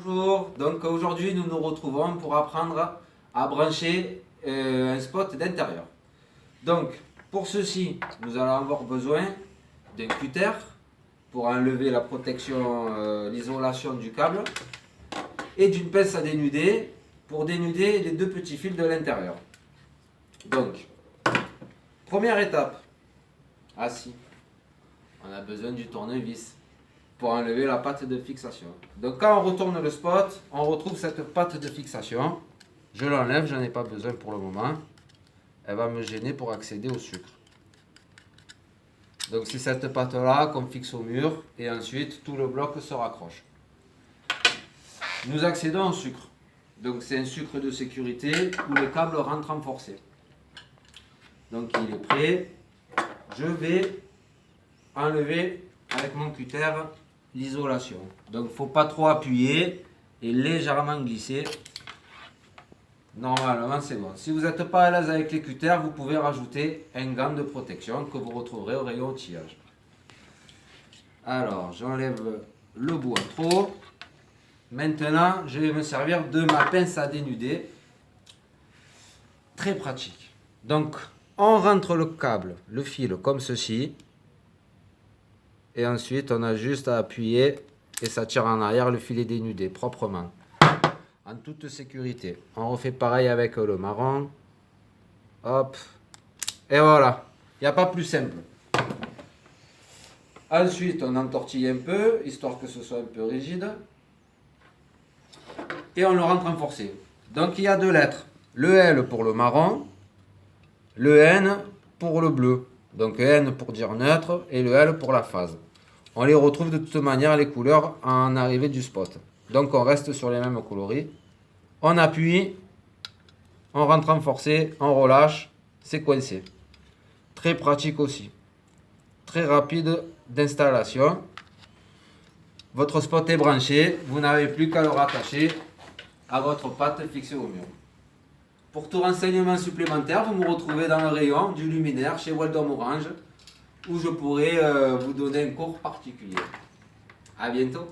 Bonjour, donc aujourd'hui nous nous retrouvons pour apprendre à brancher un spot d'intérieur. Donc pour ceci, nous allons avoir besoin d'un cutter pour enlever la protection, l'isolation du câble et d'une pince à dénuder pour dénuder les deux petits fils de l'intérieur. Donc, première étape, assis, on a besoin du tournevis pour enlever la patte de fixation. Donc quand on retourne le spot, on retrouve cette patte de fixation. Je l'enlève, j'en ai pas besoin pour le moment. Elle va me gêner pour accéder au sucre. Donc c'est cette patte là qu'on fixe au mur et ensuite tout le bloc se raccroche. Nous accédons au sucre. Donc c'est un sucre de sécurité où les câbles rentrent en forcé. Donc il est prêt. Je vais enlever avec mon cutter l'isolation. Donc il ne faut pas trop appuyer et légèrement glisser. Normalement c'est bon. Si vous n'êtes pas à l'aise avec les cutters, vous pouvez rajouter un gant de protection que vous retrouverez au rayon outillage. Alors j'enlève le bout en trop. Maintenant je vais me servir de ma pince à dénuder. Très pratique. Donc on rentre le câble, le fil comme ceci. Et ensuite, on a juste à appuyer et ça tire en arrière, le fil est dénudé proprement. En toute sécurité. On refait pareil avec le marron. Hop. Et voilà. Il n'y a pas plus simple. Ensuite, on entortille un peu, histoire que ce soit un peu rigide. Et on le rentre en forcé. Donc, il y a deux lettres. Le L pour le marron. Le N pour le bleu. Donc, N pour dire neutre et le L pour la phase. On les retrouve de toute manière les couleurs en arrivée du spot. Donc on reste sur les mêmes coloris. On appuie, on rentre en forcé, on relâche, c'est coincé. Très pratique aussi. Très rapide d'installation. Votre spot est branché, vous n'avez plus qu'à le rattacher à votre patte fixée au mur. Pour tout renseignement supplémentaire, vous me retrouvez dans le rayon du luminaire chez Weldom Orange, où je pourrai vous donner un cours particulier. À bientôt.